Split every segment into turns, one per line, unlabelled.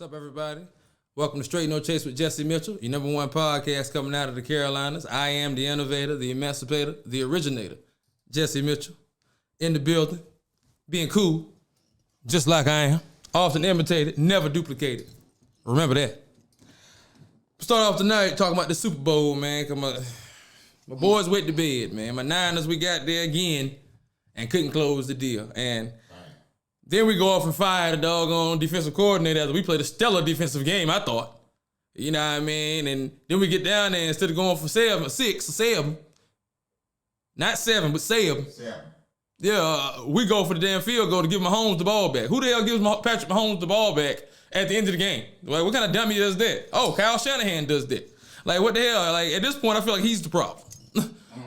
What's up, everybody? Welcome to Strait No Chase with Jesse Mitchell, your number one podcast coming out of the Carolinas. I am the innovator, the emancipator, the originator, Jesse Mitchell, in the building, being cool, just like I am, often imitated, never duplicated. Remember that. Start off tonight talking about the Super Bowl, man. My boys went to bed, man. My Niners, we got there again and couldn't close the deal. And then we go off and fire the doggone defensive coordinator after we played a stellar defensive game, I thought. You know what I mean? And then we get down there, instead of going for seven, not seven, but seven. Yeah, we go for the damn field goal to give Mahomes the ball back. Who the hell gives Patrick Mahomes the ball back at the end of the game? Like, what kind of dummy does that? Oh, Kyle Shanahan does that. Like, what the hell? Like, at this point, I feel like he's the problem.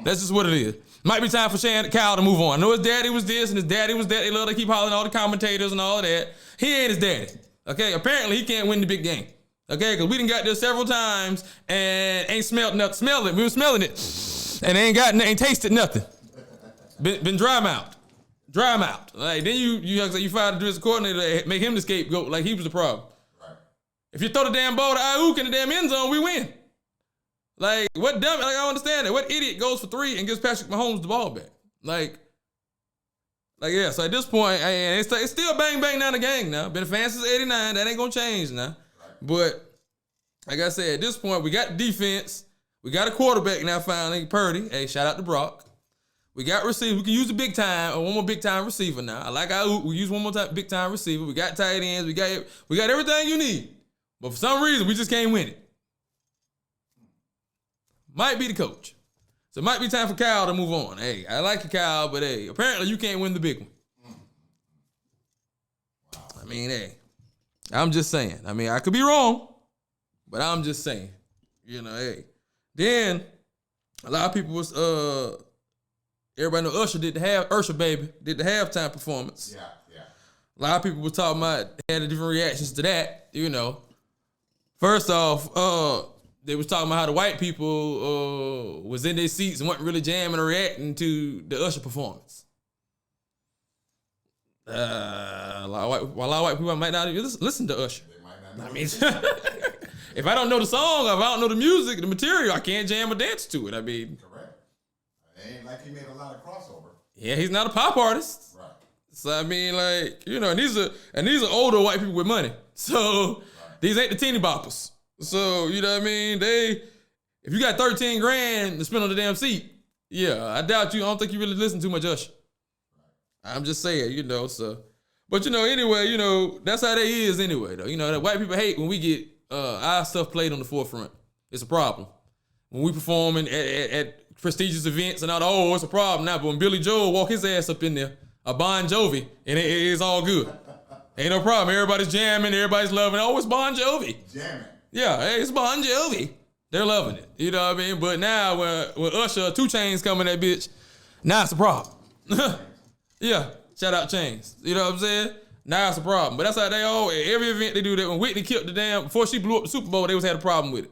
That's just what it is. Might be time for Kyle to move on. I know his daddy was this and his daddy was that. They love to keep hollering all the commentators and all of that. He ain't his daddy. Okay, apparently he can't win the big game. Okay, because we done got there several times and ain't smelled nothing. We were smelling it and ain't tasted nothing. Been dry mouth. Like, then you fired the defensive coordinator, make him the scapegoat like he was the problem. Right. If you throw the damn ball to Ayuk in the damn end zone, we win. Like, what dumb? Like, I don't understand it. What idiot goes for 3 and gives Patrick Mahomes the ball back? Like yeah. So at this point, it's still bang bang down the gang now. Been a fan since '89. That ain't gonna change now. Right. But like I said, at this point, we got defense. We got a quarterback now. Finally, Purdy. Hey, shout out to Brock. We got receiver. We can use a big time or one more big time receiver now. I like Ayuk. We use one more time big time receiver. We got tight ends. We got everything you need. But for some reason, we just can't win it. Might be the coach. So it might be time for Kyle to move on. Hey, I like you, Kyle, but hey, apparently you can't win the big one. Wow. I mean, hey, I'm just saying. I mean, I could be wrong, but I'm just saying. You know, hey. Then a lot of people was everybody know Usher did the halftime performance. Yeah. A lot of people was talking about had different reactions to that, you know. First off, they was talking about how the white people was in their seats and wasn't really jamming or reacting to the Usher performance. A lot of white people might not even listen to Usher. I mean, if I don't know the song, if I don't know the music, the material, I can't jam or dance to it. I mean,
correct. It ain't like he made a lot of crossover.
Yeah, he's not a pop artist. Right. So I mean, like, you know, and these are older white people with money. So these ain't the teeny boppers. So, you know what I mean? If you got 13 grand to spend on the damn seat, yeah, I doubt you. I don't think you really listen too much Usher. I'm just saying, you know, so. But, you know, anyway, you know, that's how they is anyway, though. You know, that white people hate when we get our stuff played on the forefront. It's a problem. When we perform at prestigious events and all, it's a problem now. But when Billy Joel walk his ass up in there, a Bon Jovi, and it's all good. Ain't no problem. Everybody's jamming. Everybody's loving it. Oh, it's Bon Jovi. Jamming. Yeah, hey, it's Bon Jovi. They're loving it. You know what I mean? But now when Usher, 2 Chainz coming that bitch, now it's a problem. Yeah, shout out Chainz. You know what I'm saying? Now it's a problem. But that's how every event they do that. When Whitney killed before she blew up the Super Bowl, they was had a problem with it.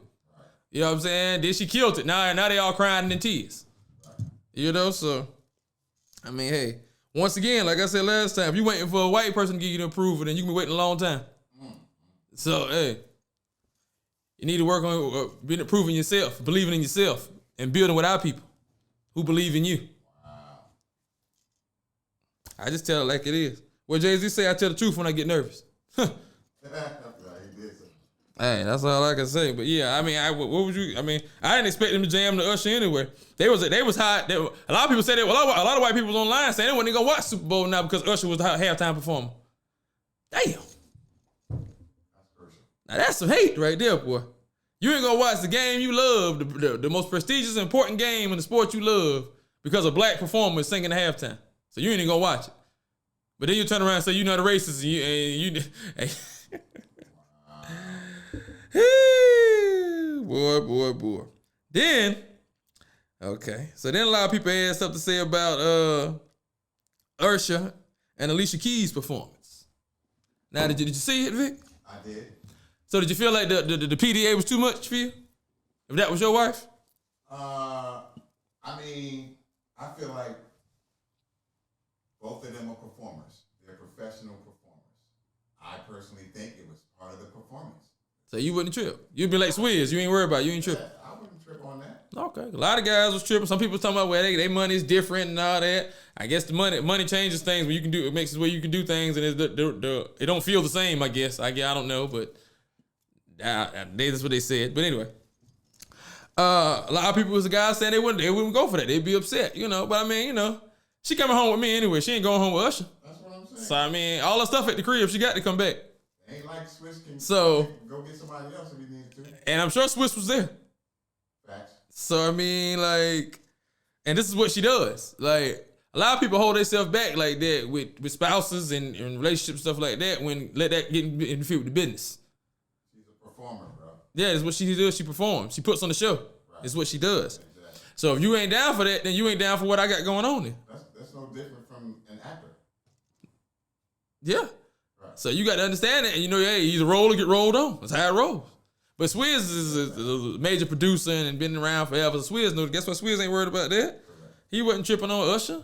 You know what I'm saying? Then she killed it. Now they all crying in tears. You know, so, I mean, hey, once again, like I said last time, if you waiting for a white person to give you the approval, then you can be waiting a long time. So, hey. You need to work on improving yourself, believing in yourself, and building with our people who believe in you. Wow. I just tell it like it is. What Jay-Z say, I tell the truth when I get nervous. Hey, that's all I can say. But yeah, I mean, I didn't expect them to jam the Usher anyway. They was hot. A lot of people said that. Well, a lot of white people was online saying they wasn't gonna watch Super Bowl now because Usher was the halftime performer. Damn. Now that's some hate right there, boy. You ain't gonna watch the game you love, the most prestigious and important game in the sport you love, because a black performer is singing the halftime. So you ain't even gonna watch it. But then you turn around and say you're not a racist Boy. Then, okay. So then a lot of people had stuff to say about Usher and Alicia Keys' performance. Now, did you see it, Vic?
I did.
So did you feel like the PDA was too much for you? If that was your wife?
I mean, I feel like both of them are performers. They're professional performers. I personally think it was Part of the performance.
So you wouldn't trip. You'd be like Swizz. You ain't worried about it. You ain't tripping.
Yeah, I wouldn't trip on that.
Okay. A lot of guys was tripping. Some people talking about where they money is different and all that. I guess the money changes things when you can do it, makes it where you can do things and it don't feel the same, I guess. I don't know, but that's what they said. But anyway. A lot of people was the guys saying they wouldn't go for that. They'd be upset, But I mean, she coming home with me anyway. She ain't going home with Usher.
That's what I'm saying.
So I mean, all the stuff at the crib, she got to come back.
Ain't like Swiss can go get somebody else if he needed to.
And I'm sure Swiss was there.
Facts.
So I mean, like, and this is what she does. Like, a lot of people hold themselves back like that with spouses and relationships, stuff like that, when let that get interfere with the business.
She's a performer, bro.
Yeah, that's what she does. She performs. She puts on the show. Right. It's what she does. Exactly. So if you ain't down for that, then you ain't down for what I got going on then.
That's no different from an actor.
Yeah. Right. So you got to understand that, and hey, he's a roller, get rolled on. That's how it rolls. But Swizz is a major producer and been around forever. So Swizz knows. Guess what? Swizz ain't worried about that. Correct. He wasn't tripping on Usher.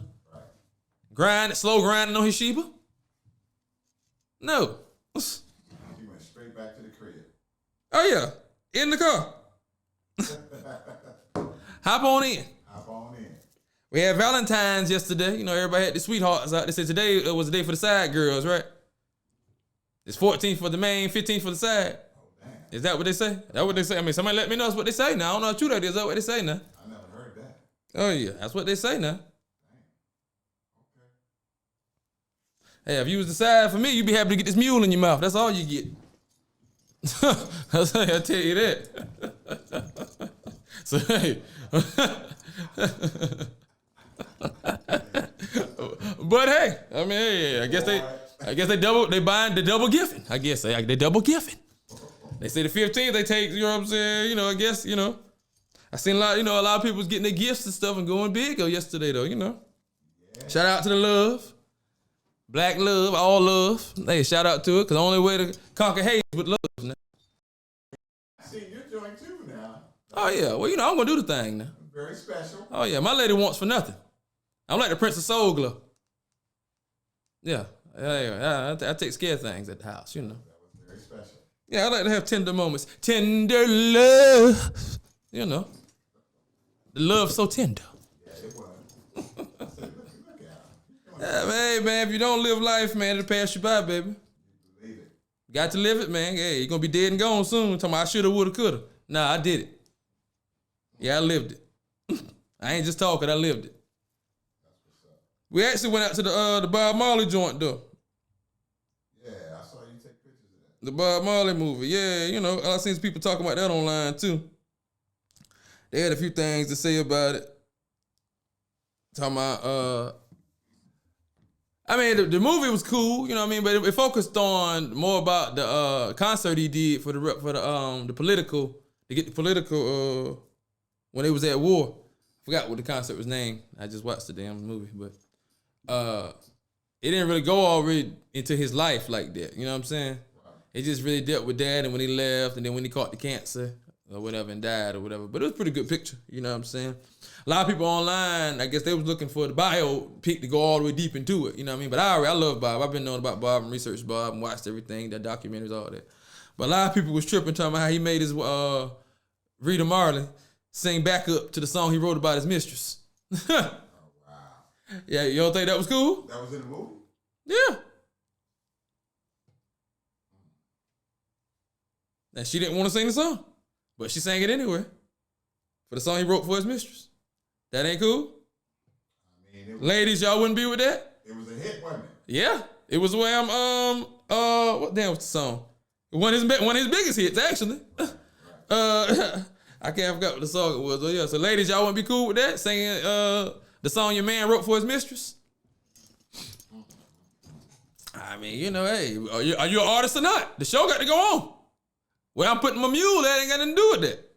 Right. Slow grinding on his Sheba. No.
He went straight back to the crib.
Oh yeah, in the car. Hop on in.
Hop on in.
We had Valentine's yesterday. Everybody had the sweethearts out. They said today was the day for the side girls, right? It's 14th for the main, 15th for the side. Is that what they say? That's what they say. I mean, somebody let me know that's what they say now. I don't know how true that is. Is that what they say now?
I never heard that.
Oh, yeah. That's what they say now.
Dang. Okay.
Hey, if you was the side for me, you'd be happy to get this mule in your mouth. That's all you get. I'll tell you that. So, hey. But, hey, I mean, hey, I guess they buying the double gifting. I guess they double gifting. They say the 15th they take, you know what I'm saying? I guess, I seen a lot of people was getting their gifts and stuff and going big yesterday though, Yeah. Shout out to the love. Black love, all love. Hey, shout out to it, because the only way to conquer hate is with love. Now.
I see your joint too now.
Oh yeah, well, I'm gonna do the thing now.
Very special.
Oh yeah, my lady wants for nothing. I'm like the Prince of Soul Glow. Yeah, I take care of things at the house,
That was very special.
Yeah, I like to have tender moments. Tender love. The love's so tender.
Yeah, it was. I said, look at him.
Yeah, man, if you don't live life, man, it'll pass you by, baby.
You believe it.
Got to live it, man. Hey, you're going to be dead and gone soon. Talking about I shoulda, woulda, coulda. Nah, I did it. Yeah, I lived it. I ain't just talking, I lived it.
That's what's up.
We actually went out to the Bob Marley joint, though.
Yeah, I saw you take pictures of that.
The Bob Marley movie. Yeah, I seen people talking about that online, too. They had a few things to say about it. Talking about, I mean, the movie was cool, but it focused on more about the concert he did for the political, to get the political, when they was at war. I forgot what the concert was named. I just watched the damn movie, but it didn't really go already into his life like that. You know what I'm saying? Right. It just really dealt with that and when he left and then when he caught the cancer or whatever and died or whatever. But it was a pretty good picture. You know what I'm saying? A lot of people online, I guess they was looking for the biopic to go all the way deep into it. You know what I mean? But I love Bob. I've been knowing about Bob and researched Bob and watched everything, the documentaries, all that. But a lot of people was tripping, talking about how he made his Rita Marley sing back up to the song he wrote about his mistress.
Oh, wow.
Yeah, you don't think that was cool?
That was in the movie?
Yeah. And she didn't want to sing the song, but she sang it anyway for the song he wrote for his mistress. That ain't cool?
I mean,
ladies, y'all wouldn't be with that?
It was a hit, wasn't it?
Yeah. It was where what damn was the song? One of his biggest hits, actually. I can't forget what the song it was. Oh yeah. So ladies, y'all wouldn't be cool with that? Singing the song your man wrote for his mistress? I mean, hey, are you an artist or not? The show got to go on. Where I'm putting my mule at ain't got nothing to do with that.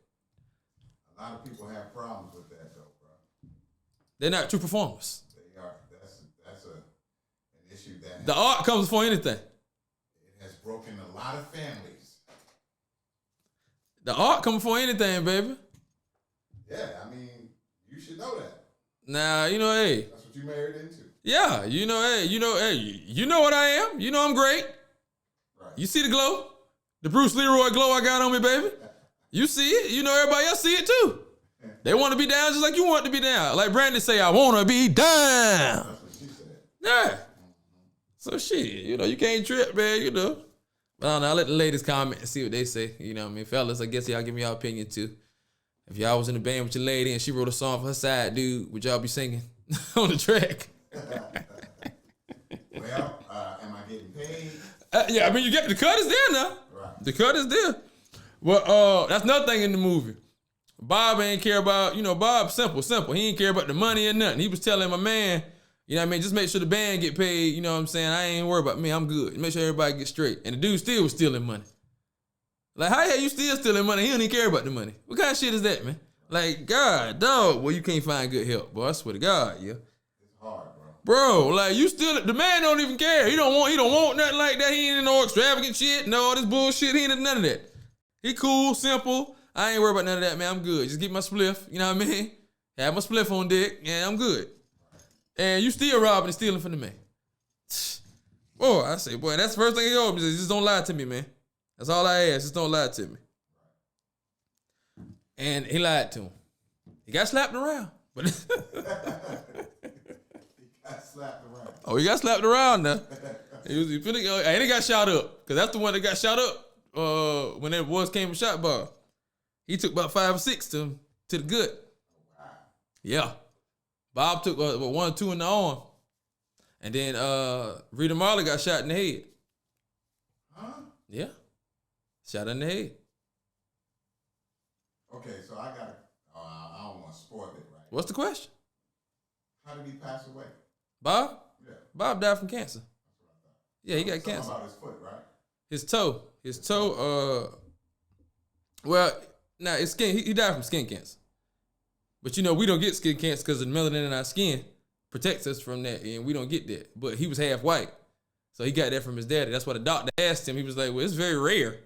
A lot of people have problems with that, though, bro.
They're not true performers.
They are. That's an issue that
the art comes before anything.
It has broken a lot of families.
The art comes before anything, baby.
Yeah, I mean, you should know that.
Nah, hey.
That's what you married into.
Yeah, hey, you know what I am. You know I'm great.
Right.
You see the glow. The Bruce Leroy glow I got on me, baby. You see it. You know everybody else see it too. They want to be down just like you want to be down. Like Brandy say, I want to be down.
That's what she said.
Yeah. So shit, you can't trip, man, But I don't know, I'll let the ladies comment and see what they say. You know what I mean? Fellas, I guess y'all give me your opinion too. If y'all was in the band with your lady and she wrote a song for her side dude, would y'all be singing on the track?
Well, am I getting paid?
Yeah, I mean, you get the cut is there now.
Right.
The cut is there. Well, that's another thing in the movie. Bob ain't care about, Bob simple. He ain't care about the money or nothing. He was telling my man, just make sure the band get paid. You know what I'm saying? I ain't worried about me. I'm good. Make sure everybody get straight. And the dude still was stealing money. Like, how the hell you still stealing money? He don't even care about the money. What kind of shit is that, man? Like, God, dog. Well, you can't find good help, boy. I swear to God, yeah.
It's hard, bro.
Bro, like, you still, the man don't even care. He don't want nothing like that. He ain't in no extravagant shit, no all this bullshit. He ain't in none of that. He cool, simple. I ain't worried about none of that, man. I'm good. Just get my spliff, you know what I mean? Have my spliff on deck, and I'm good. And you still robbing and stealing from the man. Boy, I say, boy, that's the first thing he told me. Just don't lie to me, man. That's all I ask. Just don't lie to me. And he lied to him. He got slapped around. But
He got slapped around.
Oh, he got slapped around now. And he got shot up. Because that's the one that got shot up when that boys came and shot Bob. He took about 5 or 6 to the gut.
Wow.
Yeah. Bob took 1 or 2 in the arm. And then Rita Marley got shot in the head.
Huh?
Yeah. Shot in the head.
Okay, so I don't want to spoil it, right?
What's the question?
How did he pass away?
Bob?
Yeah.
Bob died from cancer.
That's what I thought.
Yeah, he got
Something
cancer.
about his foot, right?
His toe, it's skin. He died from skin cancer. But we don't get skin cancer because the melanin in our skin protects us from that, and we don't get that. But he was half white, so he got that from his daddy. That's why the doctor asked him. He was like, "Well, it's very rare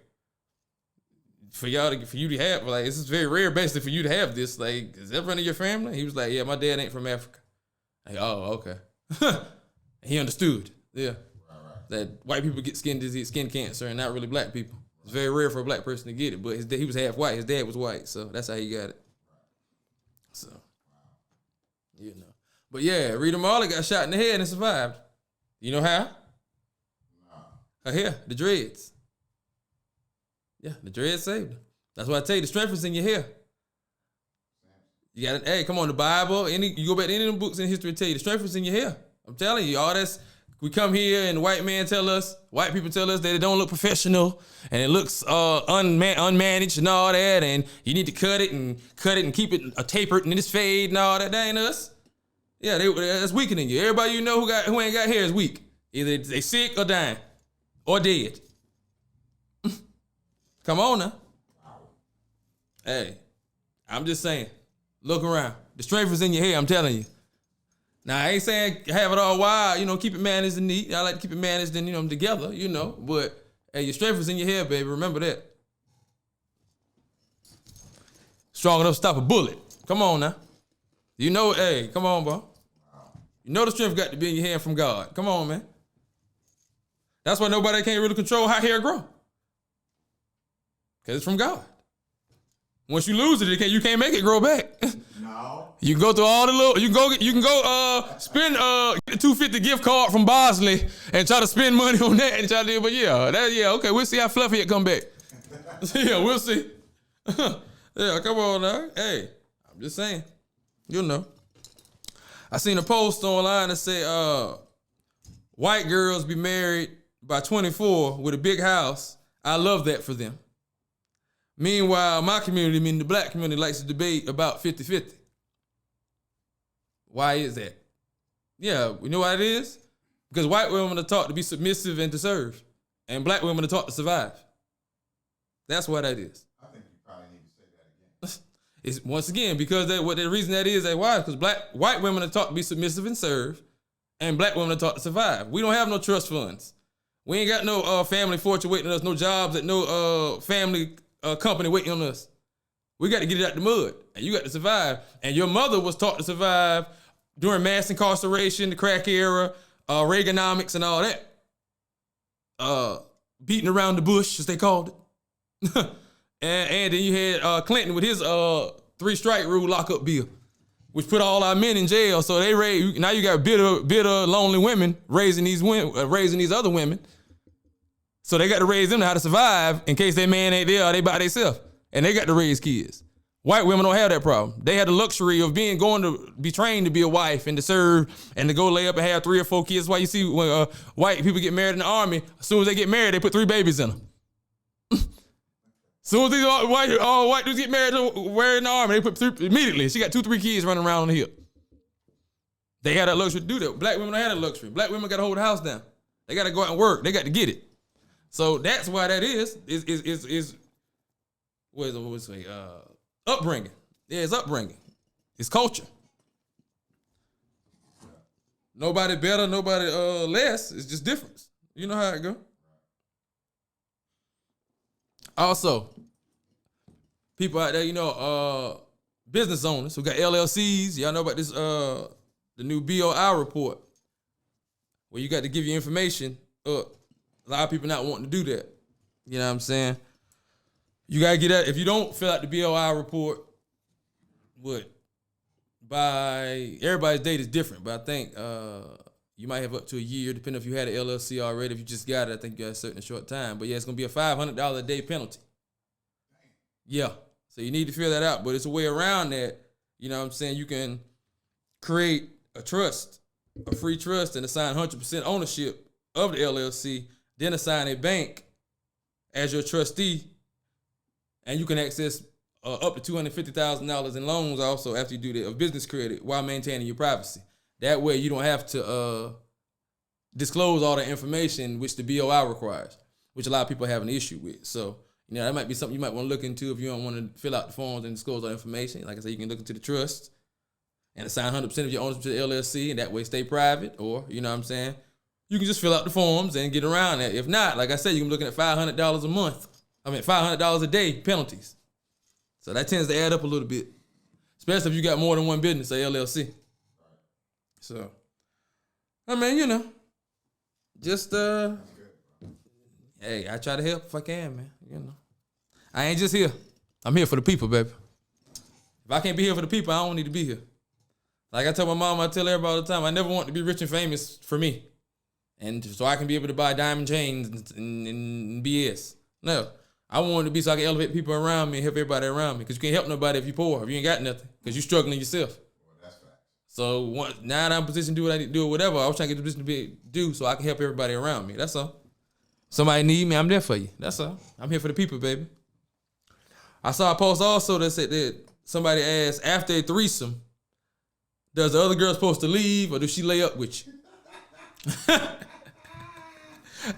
for you to have. Like, this is very rare, basically, for you to have this. Like, is that running your family?" He was like, "Yeah, my dad ain't from Africa." Like, oh, okay. He understood. Yeah.
Right.
That white people get skin disease, skin cancer, and not really black people. It's very rare for a black person to get it, but he was half white. His dad was white, so that's how he got it. So, But yeah, Rita Marley got shot in the head and survived. You know how? Her hair, the dreads. Yeah, the dreads saved her. That's why I tell you, the strength is in your hair. You got it. Hey, come on, the Bible. You go back to any of the books in history, tell you the strength is in your hair. I'm telling you, all that's. We come here and white people tell us that it don't look professional and it looks unmanaged and all that, and you need to cut it and keep it tapered and it's fade and all that. That ain't us. Yeah, that's weakening you. Everybody you know who ain't got hair is weak. Either they sick or dying or dead. Come on now. Hey, I'm just saying. Look around. The strength is in your hair. I'm telling you. Now, I ain't saying have it all wild, keep it managed and neat. I like to keep it managed and, together, But, hey, your strength is in your hair, baby. Remember that. Strong enough to stop a bullet. Come on now. Hey, come on, bro. The strength got to be in your hand from God. Come on, man. That's why nobody can't really control how hair grow. Because it's from God. Once you lose it, you can't make it grow back.
No.
You can go through all the little. You can go spend get a $250 gift card from Bosley and try to spend money on that and try to. But okay. We'll see how fluffy it come back. Yeah, we'll see. Yeah, come on now. Hey, I'm just saying. I seen a post online that said, white girls be married by 24 with a big house. I love that for them. Meanwhile, my community, the black community, likes to debate about 50-50. Why is that? Yeah, we know why it is? Because white women are taught to be submissive and to serve, and black women are taught to survive. That's why that is.
I think you probably need to say that again.
It's once again because the reason that is why? Because white women are taught to be submissive and serve, and black women are taught to survive. We don't have no trust funds. We ain't got no family fortune waiting on us, no jobs at no family company waiting on us. We got to get it out the mud, and you got to survive. And your mother was taught to survive during mass incarceration, the crack era, Reaganomics, and all that. Beating around the bush, as they called it. and then you had Clinton with his 3-strike rule lockup bill, which put all our men in jail. So they raise, now you got bitter, lonely women raising these other women. So they got to raise them to how to survive in case their man ain't there or they by themselves. And they got to raise kids. White women don't have that problem. They had the luxury of going to be trained to be a wife and to serve and to go lay up and have 3 or 4 kids. That's why you see when white people get married in the army, as soon as they get married, they put 3 babies in them. As soon as these white dudes get married in the army, they put 3 immediately. She got 2-3 kids running around on the hip. They had that luxury to do that. Black women don't have that luxury. Black women got to hold the house down. They got to go out and work. They got to get it. So that's why that is upbringing. Yeah, it's upbringing. It's culture. Nobody better, nobody less. It's just difference. You know how it go. Also, people out there, business owners who got LLCs. Y'all know about this, the new BOI report, where you got to give your information up. A lot of people not wanting to do that. You know what I'm saying? You got to get that. If you don't fill out the BOI report, by everybody's date is different, but I think you might have up to a year, depending if you had an LLC already. If you just got it, I think you got a certain short time. But yeah, it's going to be a $500 a day penalty. Yeah. So you need to fill that out, but it's a way around that. You know what I'm saying? You can create a trust, a free trust, and assign 100% ownership of the LLC, then assign a bank as your trustee, and you can access up to $250,000 in loans also after you do that of business credit while maintaining your privacy. That way you don't have to disclose all the information which the BOI requires, which a lot of people have an issue with. So, that might be something you might want to look into if you don't want to fill out the forms and disclose all the information. Like I said, you can look into the trust and assign 100% of your ownership to the LLC, and that way stay private. Or, you know what I'm saying, you can just fill out the forms and get around that. If not, like I said, you can be looking at $500 a month. $500 a day penalties. So that tends to add up a little bit, especially if you got more than one business, a LLC. So, just hey, I try to help if I can, man. I ain't just here. I'm here for the people, baby. If I can't be here for the people, I don't need to be here. Like I tell my mom, I tell everybody all the time, I never want to be rich and famous for me, and so I can be able to buy diamond chains and BS. No. I want it to be so I can elevate people around me and help everybody around me. Because you can't help nobody if you're poor, if you ain't got nothing. Because you're struggling yourself.
Well, that's fact.
So now that I'm in a position to do what I need to do or whatever, I was trying to get the position to do so I can help everybody around me. That's all. Somebody need me, I'm there for you. That's all. I'm here for the people, baby. I saw a post also that said that somebody asked, after a threesome, does the other girl supposed to leave or does she lay up with you?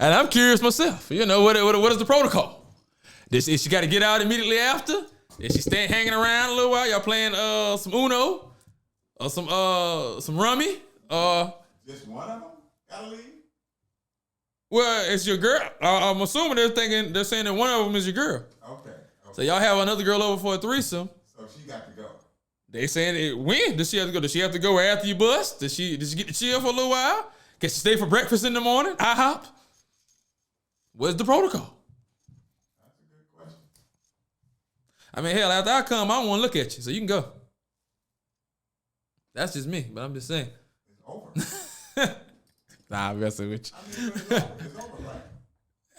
And I'm curious myself. What is the protocol? Is she got to get out immediately after? Is she staying hanging around a little while? Y'all playing some Uno or some Rummy?
Just one of them gotta leave?
Well, it's your girl. I'm assuming they're saying that one of them is your girl.
Okay.
So y'all have another girl over for a threesome.
So she got to go.
They saying when does she have to go? Does she have to go after you bust? Does she get to chill for a little while? Can she stay for breakfast in the morning? IHOP? What's the protocol? Hell, after I come, I don't want to look at you, so you can go. That's just me, but I'm just saying.
It's over.
Nah, I'm messing with you.
It's over, right?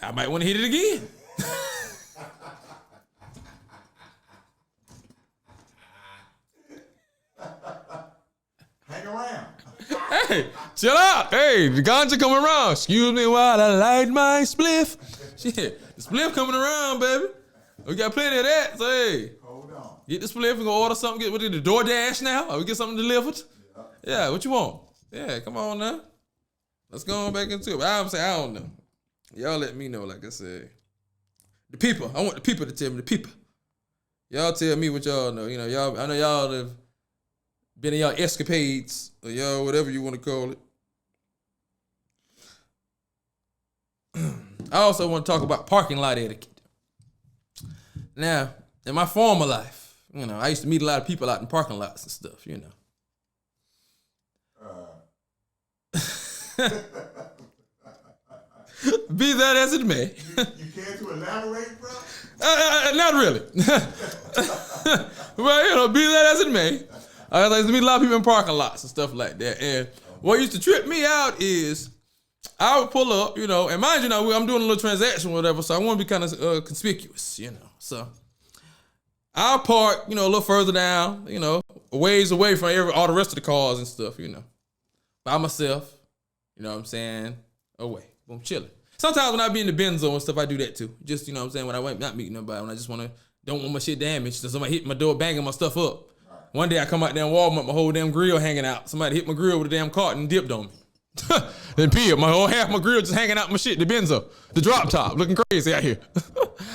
I might want to hit it again.
Hang around.
Hey, chill out. Hey, the ganja coming around. Excuse me while I light my spliff. Shit, the spliff coming around, baby. We got plenty of that. So, hey,
Hold on.
the spliff and go order something. Get the DoorDash now. Or we get something delivered. Yeah, what you want? Yeah, come on now. Let's go on back into it. But I'm saying, I don't know. Y'all let me know, like I said. The people. I want the people to tell me. The people. Y'all tell me what y'all know. Y'all. I know y'all have been in y'all escapades or y'all whatever you want to call it. I also want to talk about parking lot etiquette. Now, in my former life, I used to meet a lot of people out in parking lots and stuff, Be that as it may.
You care to elaborate, bro?
Not really. Well, be that as it may. I like to meet a lot of people in parking lots and stuff like that. And what used to trip me out is I would pull up, and mind you, I'm doing a little transaction or whatever, so I want to be kind of conspicuous, So I'll park, a little further down, a ways away from all the rest of the cars and stuff, by myself, what I'm saying, away. I'm chilling. Sometimes when I be in the Benzo and stuff, I do that too. Just, when I ain't not meeting nobody, when I just don't want my shit damaged, so somebody hit my door banging my stuff up. One day I come out there in Walmart, my whole damn grill hanging out. Somebody hit my grill with a damn cart and dipped on me. Then peeled. Half my grill just hanging out my shit, the Benzo, the drop top, looking crazy out here.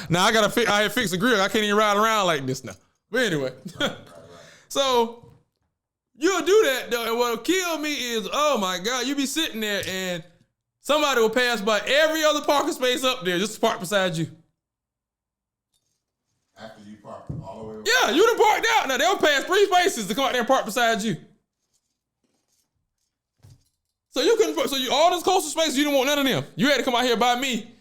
Now I had to fix the grill. I can't even ride around like this now. But anyway, so you'll do that though, and what'll kill me is, oh my God, you be sitting there and somebody will pass by every other parking space up there just to park beside you.
After you park all the way over.
Yeah, you done parked out. Now they'll pass 3 spaces to come out there and park beside you. So all this coastal space, you didn't want none of them. You had to come out here by me.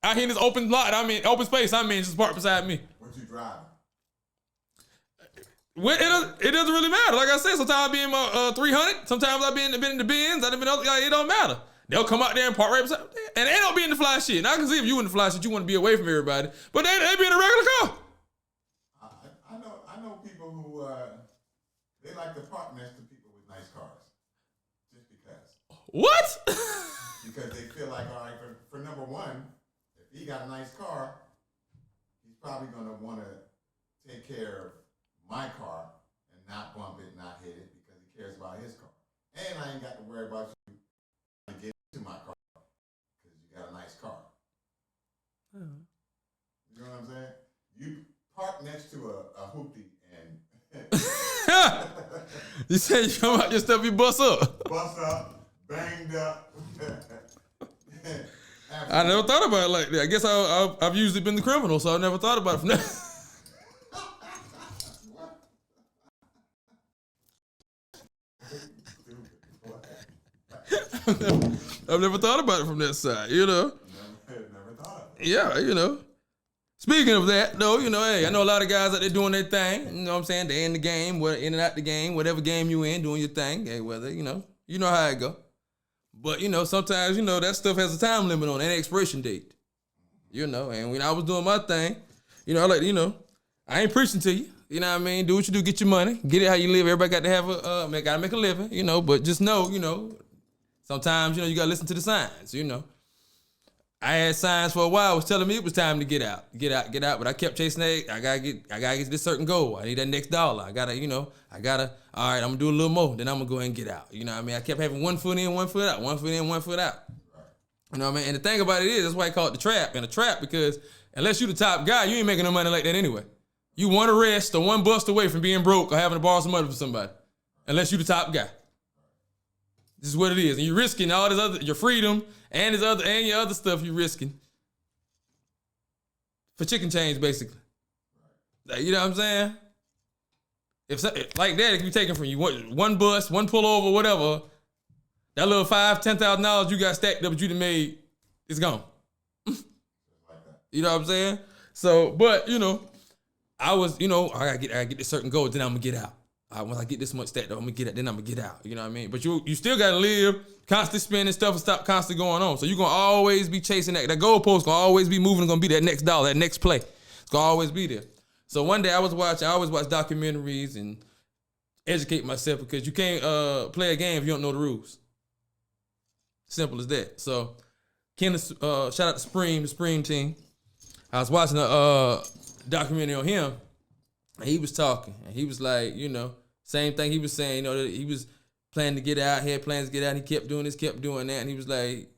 Out here in this open lot, open space, just park beside me.
What you driving?
Well, it doesn't really matter. Like I said, sometimes I be in my 300. Sometimes I been in the Benz. It don't matter. They'll come out there and park right beside, and they don't be in the fly shit. And I can see if you in the fly shit, you want to be away from everybody. But they be in a regular car.
I know people who they like to park next to people with nice cars, just because.
What?
Because they feel like, all right, for number one, if he got a nice car, he's probably gonna want to take care of my car and not bump it, not hit it, because he cares about his car. And I ain't got to worry about you trying to get into my car because you got a nice car. You know what I'm saying? You park next to a hoopty and
you say you come out your stuff, you bust up.
Bust up, banged up.
I never thought about it like that. I guess I've usually been the criminal, so I never thought about it from that. I've never thought about it from that side,
Never thought of it.
Yeah, Speaking of that, though, hey, I know a lot of guys out there doing their thing. You know what I'm saying? They in the game, in and out the game, whatever game you in, doing your thing. Hey, whether, you know how it go. But, sometimes, that stuff has a time limit on it, an expiration date. And when I was doing my thing, I ain't preaching to you. You know what I mean? Do what you do, get your money, get it how you live. Everybody got to have gotta make a living, but just know, sometimes, you gotta listen to the signs, I had signs for a while was telling me it was time to get out, but I kept chasing that. I gotta get to this certain goal. I need that next dollar. I gotta, all right, I'm gonna do a little more, then I'm gonna go ahead and get out. You know what I mean? I kept having 1 foot in, 1 foot out, 1 foot in, 1 foot out. You know what I mean? And the thing about it is, that's why I call it the trap. And a trap because unless you the top guy, you ain't making no money like that anyway. You one arrest or one bust away from being broke or having to borrow some money from somebody. Unless you the top guy. This is what it is. And you're risking all this other, your freedom and your other stuff you're risking. For chicken change, basically. You know what I'm saying? If like that, it can be taken from you. One bus, one pullover, whatever. That little $5,000-$10,000 you got stacked up that you done made, it's gone. You know what I'm saying? So, but, I was, I gotta get this certain goal, then I'm gonna get out. Once I get this much stacked up, I'm gonna get it, then I'm gonna get out. You know what I mean? But you still gotta live, constantly spending stuff and stop constantly going on. So you're gonna always be chasing that. That goalpost gonna always be moving, gonna be that next dollar, that next play. It's gonna always be there. So one day I always watch documentaries and educate myself because you can't play a game if you don't know the rules. Simple as that. So Kenneth, shout out to the Spring team. I was watching a documentary on him, and he was talking, and he was like, same thing he was saying, that he was planning to get out, had plans to get out, and he kept doing this, kept doing that, and he was like,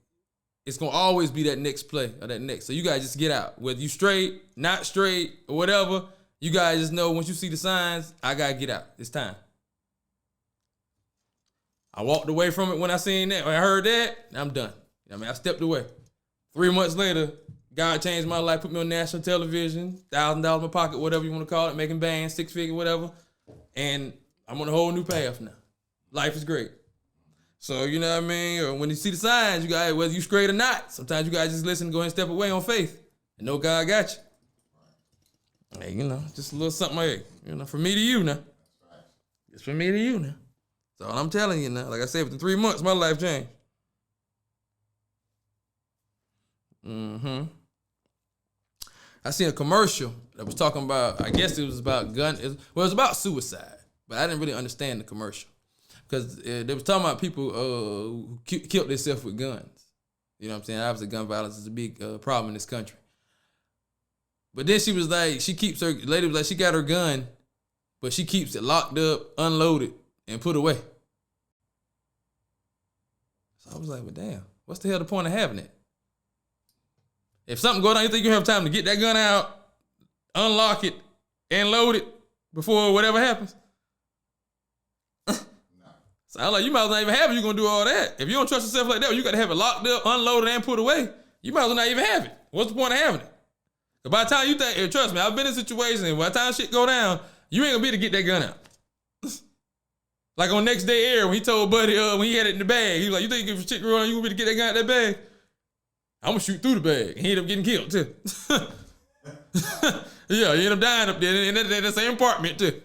it's gonna always be that next play or that next. So you guys just get out, whether you straight, not straight, or whatever. You guys just know once you see the signs, I gotta get out. It's time. I walked away from it when I seen that. When I heard that, I'm done. I stepped away. 3 months later, God changed my life, put me on national television, $1,000 in my pocket, whatever you want to call it, making bands, 6-figure, whatever. And I'm on a whole new path now. Life is great. So, you know what I mean? Or when you see the signs, you got, whether you straight or not, sometimes you guys just listen, go ahead and step away on faith and know God got you. Hey, just a little something like, from me to you now.
That's right.
It's from me to you now. That's all I'm telling you now. Like I said, within 3 months, my life changed. I seen a commercial that was talking about, I guess it was about it was about suicide, but I didn't really understand the commercial. Because they was talking about people who killed themselves with guns. You know what I'm saying? Obviously, gun violence is a big problem in this country. But then she was like, the lady was like, she got her gun, but she keeps it locked up, unloaded, and put away. So I was like, well, damn, what's the hell the point of having it? If something goes down, you think you have time to get that gun out, unlock it, and load it before whatever happens? No. So I'm like, you might as well not even have it. You're going to do all that. If you don't trust yourself like that, you got to have it locked up, unloaded, and put away. You might as well not even have it. What's the point of having it? Because by the time you think, trust me, I've been in situations, and by the time shit go down, you ain't going to be able to get that gun out. Like on Next Day Air, when he told Buddy, when he had it in the bag, he was like, you think if shit go down, you going to be able to get that gun out of that bag? I'm going to shoot through the bag. And he ended up getting killed, too. Yeah, he ended up dying up there in that same apartment, too.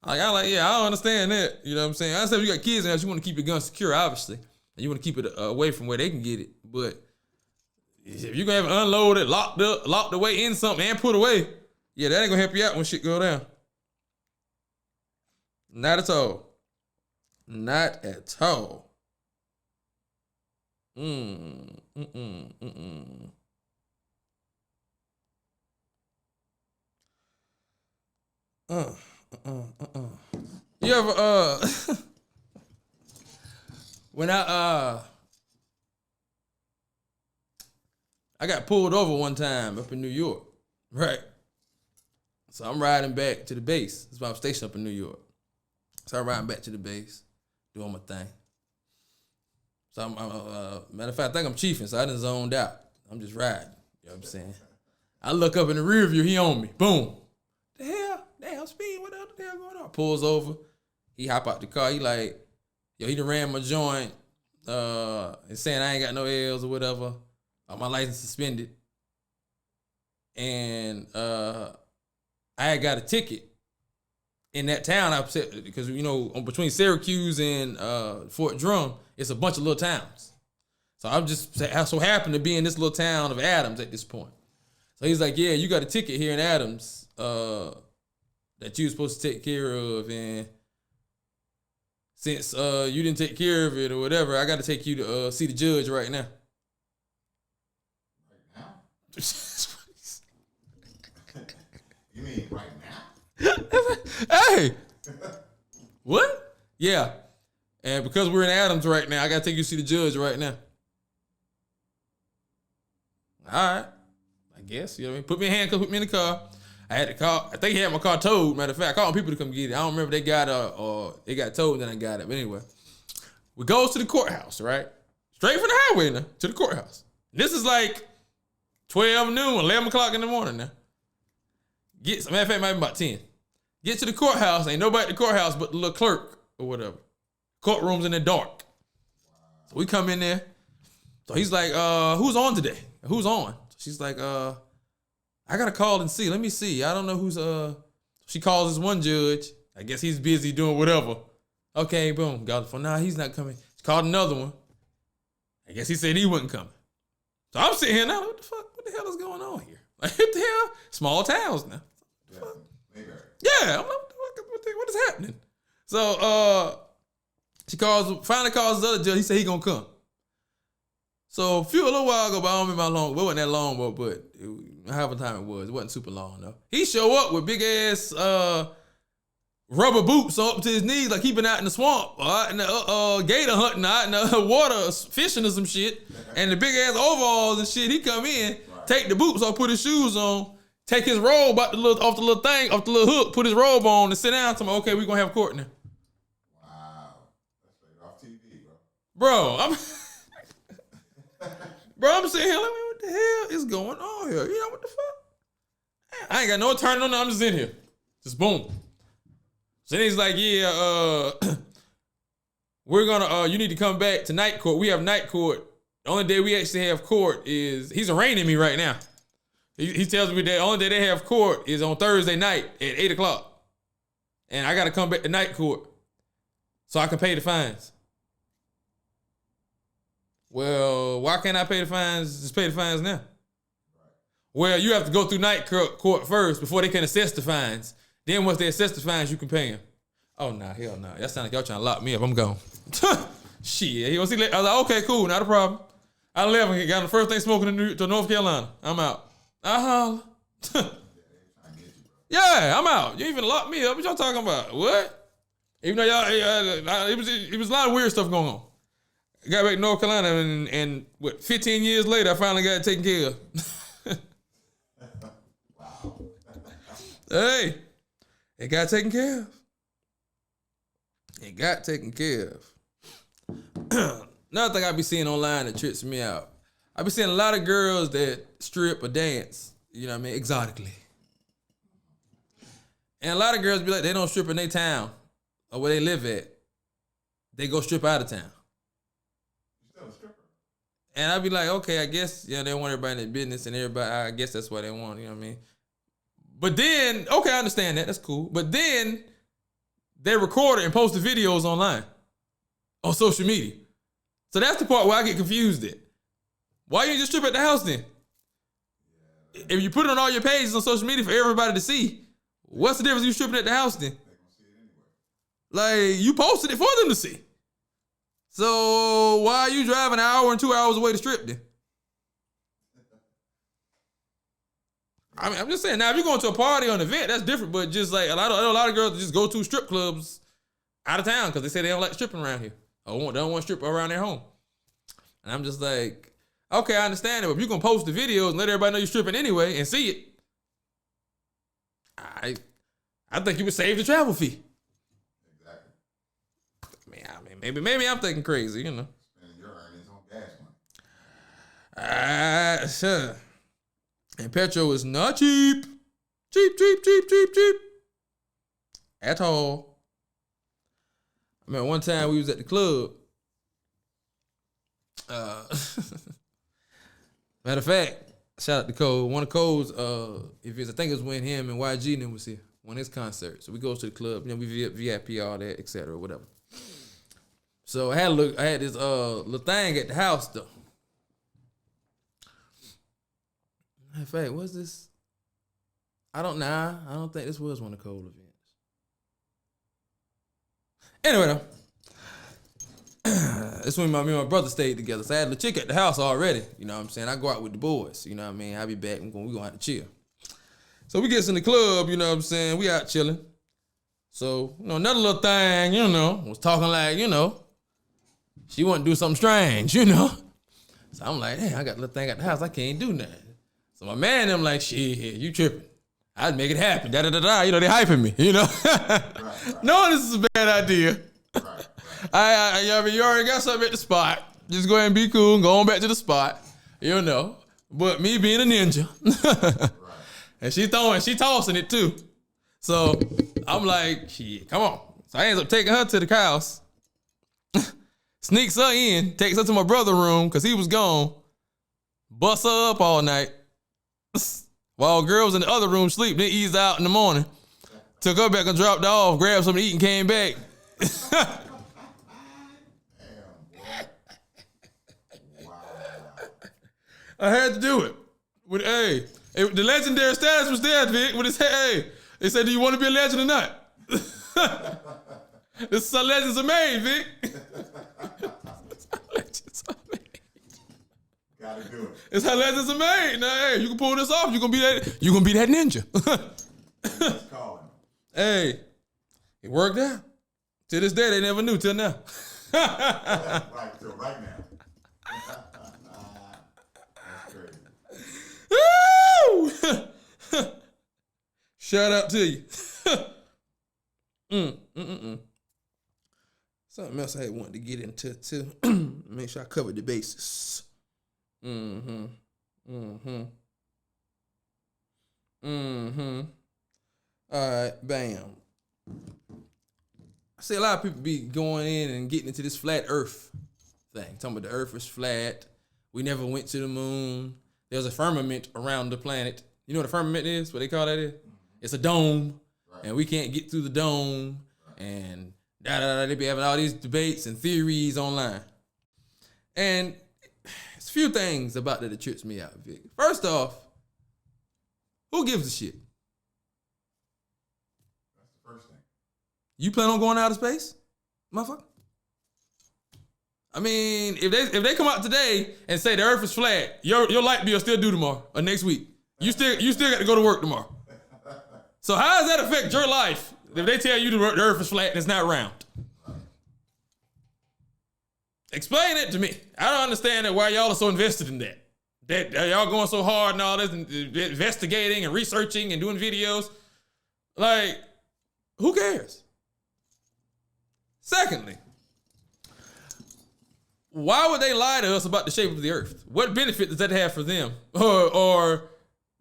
I don't understand that. You know what I'm saying? I understand if you got kids in the house, you want to keep your gun secure, obviously. And you want to keep it away from where they can get it. But if you're going to have it unloaded, locked away in something, and put away, yeah, that ain't going to help you out when shit go down. Not at all. Not at all. You ever when I got pulled over one time up in New York, right? So I'm riding back to the base. That's why I'm stationed up in New York. So I'm riding back to the base, doing my thing. So I'm matter of fact, I think I'm chiefing, so I done zoned out. I'm just riding. You know what I'm saying? I look up in the rear view, he on me. Boom. The hell? Damn, speed. What the hell going on? Pulls over. He hop out the car. He like, yo, he done ran my joint and saying I ain't got no L's or whatever. My license suspended. And I had got a ticket in that town, because between Syracuse and Fort Drum, it's a bunch of little towns. So I so happened to be in this little town of Adams at this point. So he's like, yeah, you got a ticket here in Adams that you were supposed to take care of, and since you didn't take care of it or whatever, I got to take you to see the judge right now.
Right now? You mean right now?
Hey, what? Yeah, and because we're in Adams right now, I gotta take you to see the judge right now. All right, I guess, you know what I mean. Put me in handcuffs, put me in the car. I had to call. I think he had my car towed. Matter of fact, I called people to come get it. I don't remember if they got it or they got towed and then I got it. But anyway, we goes to the courthouse, right? Straight from the highway now to the courthouse. This is like 12 noon, 11 o'clock in the morning now. Matter of fact, it might be about 10. Get to the courthouse, ain't nobody at the courthouse but the little clerk or whatever. Courtroom's in the dark. So we come in there. So he's like, who's on today? Who's on? So she's like, I gotta call and see. Let me see. I don't know who's she calls this one judge. I guess he's busy doing whatever. Okay, boom. Got the phone. Nah, he's not coming. She called another one. I guess he said he wasn't coming. So I'm sitting here now, what the fuck? What the hell is going on here? Like, what the hell? Small towns now. Yeah, I'm like, what is happening? So she finally calls the other judge. He said he gonna come. So a little while ago, but I don't remember how long. It wasn't that long, but however time it was. It wasn't super long though. He show up with big ass rubber boots up to his knees, like he been out in the swamp, out in the gator hunting, out in the water fishing or some shit, and the big ass overalls and shit. He come in, take the boots off, put his shoes on. Take his robe off the little hook, put his robe on, and sit down. Tell me, okay, we're gonna have court now.
Wow, that's straight off TV, bro.
I'm sitting here like, what the hell is going on here? You know what the fuck? I ain't got no turning on. I'm just in here, just boom. So then he's like, yeah, we're gonna, you need to come back to night court. We have night court. The only day we actually have court is he's arraigning me right now. He tells me that the only day they have court is on Thursday night at 8 o'clock. And I got to come back to night court so I can pay the fines. Well, why can't I pay the fines? Just pay the fines now. Well, you have to go through night court first before they can assess the fines. Then once they assess the fines, you can pay them. Oh, nah, hell no. Nah. That sounds like y'all trying to lock me up. I'm gone. Shit. I was like, okay, cool, not a problem. I left and got the first thing smoking to North Carolina. I'm out. Yeah, I'm out. You ain't even lock me up. What y'all talking about? What? Even though y'all, it was a lot of weird stuff going on. I got back to North Carolina and what, 15 years later, I finally got it taken care of.
Wow.
Hey, it got taken care of. It got taken care of. Another thing I be seeing online that trips me out. I be seeing a lot of girls that strip or dance, you know what I mean, exotically. And a lot of girls be like, they don't strip in their town or where they live at. They go strip out of town.
You're still a stripper.
And I be like, okay, I guess, they want everybody in their business and everybody, I guess that's what they want, you know what I mean? But then, okay, I understand that, that's cool. But then they record it and post the videos online on social media. So that's the part where I get confused at. Why you just strip at the house then? If you put it on all your pages on social media for everybody to see, what's the difference you stripping at the house then?
They're gonna see it anyway.
Like, you posted it for them to see. So why are you driving an hour and 2 hours away to strip then? I mean, I'm just saying, now if you're going to a party or an event, that's different, but just like a lot of girls just go to strip clubs out of town because they say they don't like stripping around here. Or they don't want to strip around their home. And I'm just like, okay, I understand it, but if you're going to post the videos and let everybody know you're stripping anyway and see it, I think you would save the travel fee.
Exactly.
I mean, maybe I'm thinking crazy,
Spending your earnings on gas money.
Sure. And petrol is not cheap. Cheap. At all. I remember one time we was at the club. Matter of fact, shout out to Cole. One of Cole's, I think it was when him and YG and them was here, one of his concerts. So we go to the club, we VIP, all that, etc., whatever. So I had this little thing at the house though. In fact, what's this? I don't think this was one of Cole's events. Anyway though. It's when me and my brother stayed together. So I had the chick at the house already. You know what I'm saying? I go out with the boys. You know what I mean? I'll be back. We gonna have to chill. So we get in the club, you know what I'm saying? We out chilling. So, another little thing, was talking like, she want to do something strange, So I'm like, hey, I got a little thing at the house. I can't do nothing. So my man, them like, shit, you tripping. I'd make it happen. They hyping me,
Right.
Knowing this is a bad idea.
Right.
You already got something at the spot. Just go ahead and be cool and go on back to the spot, But me being a ninja.
Right.
And she tossing it too. So I'm like, shit, come on. So I ends up taking her to the house. Sneaks her in, takes her to my brother's room because he was gone. Bust her up all night. While girls in the other room sleep, then ease out in the morning. Took her back and dropped her off, grabbed something to eat and came back.
Damn, boy. Wow.
I had to do it. The legendary status was there, Vic, with his hey. They said, do you want to be a legend or not? This is how legends are made, Vic. Legends are made.
Gotta do it.
It's how legends are made. Now, hey, you can pull this off. You're gonna be that ninja.
Just calling.
Hey, it worked out. To this day, they never knew till now.
Right till right now. That's crazy.
Woo! Shout out to you. Something else I had wanted to get into too. Make sure I covered the bases. All right, bam. I see a lot of people be going in and getting into this flat earth thing. Talking about the earth is flat. We never went to the moon. There's a firmament around the planet. You know what a firmament is? What they call that is? It's a dome,
Right.
and we can't get through the dome, and they be having all these debates and theories online. And it's a few things about that trips me out, Vic. First off, who gives a shit?
That's the first thing.
You plan on going out of space, motherfucker? I mean, if they come out today and say the Earth is flat, your light bill still due tomorrow or next week. You still got to go to work tomorrow. So how does that affect your life if they tell you the Earth is flat and it's not round? Explain it to me. I don't understand why y'all are so invested in that. That y'all going so hard and all this and investigating and researching and doing videos. Like, who cares? Secondly, why would they lie to us about the shape of the Earth? What benefit does that have for them? Or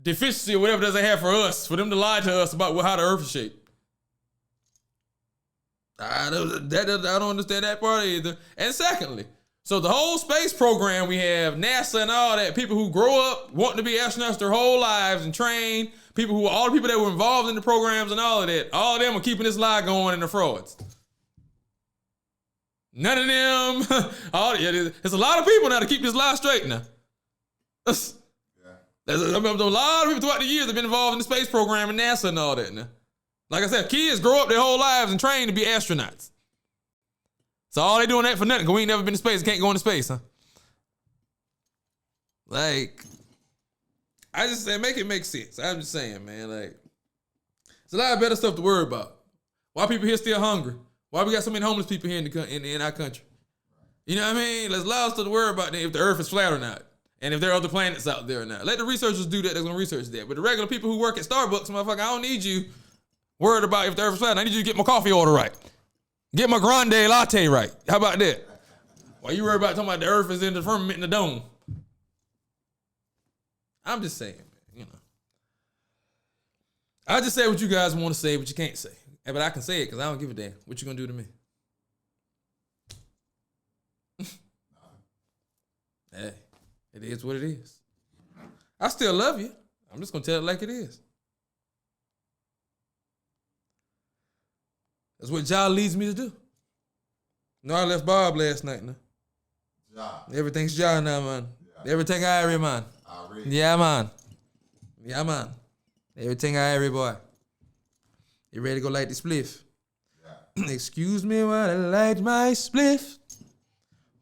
deficiency or whatever does it have for us, for them to lie to us about how the Earth is shaped? I don't understand that part either. And secondly, so the whole space program we have, NASA and all that, people who grow up wanting to be astronauts their whole lives and train, all the people that were involved in the programs and all of that, all of them are keeping this lie going and the frauds. None of them. There's a lot of people now to keep this lie straight now. There's a lot of people throughout the years that have been involved in the space program and NASA and all that now. Like I said, kids grow up their whole lives and train to be astronauts. So all they doing that for nothing because we ain't never been to space and can't go into space, huh? Like, I just say make it make sense. I'm just saying, man, like, there's a lot of better stuff to worry about. Why people here still hungry? Why we got so many homeless people here in our country? You know what I mean? There's a lot of stuff to worry about if the Earth is flat or not. And if there are other planets out there or not. Let the researchers do that. They're going to research that. But the regular people who work at Starbucks, motherfucker, I don't need you worried about if the Earth is flat. I need you to get my coffee order right. Get my grande latte right. How about that? Why you worried about talking about the Earth is in the firmament in the dome? I'm just saying, man, you know. I just say what you guys want to say, but you can't say. But I can say it because I don't give a damn. What you going to do to me? Hey, it is what it is. I still love you. I'm just going to tell it like it is. That's what Ja leads me to do. No, I left Bob last night now.
Ja.
Everything's Ja now, man.
Yeah.
Everything Irie, man.
Already.
Yeah, man. Yeah, man. Everything Irie, boy. You ready to go light the spliff? Yeah. Excuse me while I light my spliff.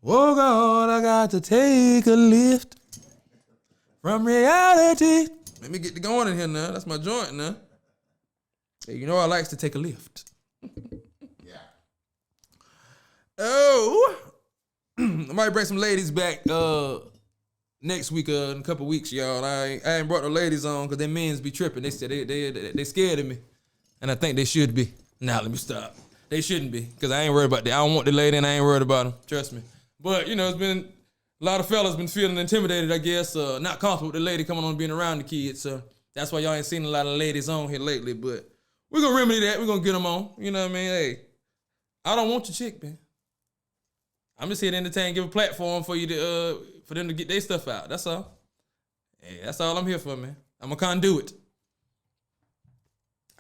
Oh, God, I got to take a lift from reality. Let me get going in here now. That's my joint now. Hey, you know I likes to take a lift.
Yeah.
Oh, I might bring some ladies back next week in a couple weeks, y'all. I ain't brought the ladies on because their men's be tripping. They said they scared of me, and I think they should be. Now let me stop. They shouldn't be because I ain't worried about that. I don't want the lady, and I ain't worried about them. Trust me. But you know, it's been a lot of fellas been feeling intimidated, I guess, not comfortable with the lady coming on being around the kids. So that's why y'all ain't seen a lot of ladies on here lately. But we're gonna remedy that. We're gonna get them on. You know what I mean? Hey, I don't want your chick, man. I'm just here to entertain, give a platform for you to for them to get their stuff out. That's all. Hey, that's all I'm here for, man. I'm a conduit.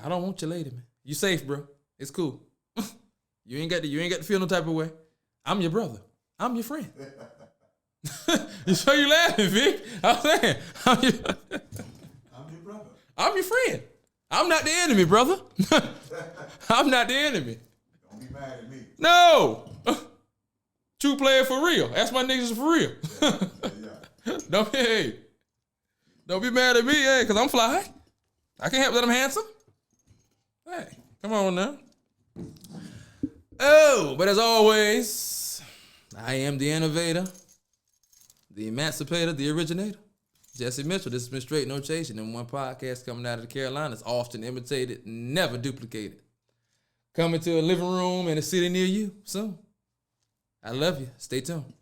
I don't want your lady, man. You safe, bro. It's cool. You ain't got to feel no type of way. I'm your brother. I'm your friend. You sure you laughing, Vic? I'm saying, I'm your
brother.
I'm your friend. I'm not the enemy, brother. I'm not the enemy.
Don't be mad at me.
No. True player for real. That's my niggas for real. Yeah. Don't be mad at me, hey, because I'm fly. I can't help that I'm handsome. Hey, come on now. Oh, but as always, I am the innovator, the emancipator, the originator. Jesse Mitchell. This has been Strait No Chase, and one podcast coming out of the Carolinas, often imitated, never duplicated. Coming to a living room in a city near you soon. I love you. Stay tuned.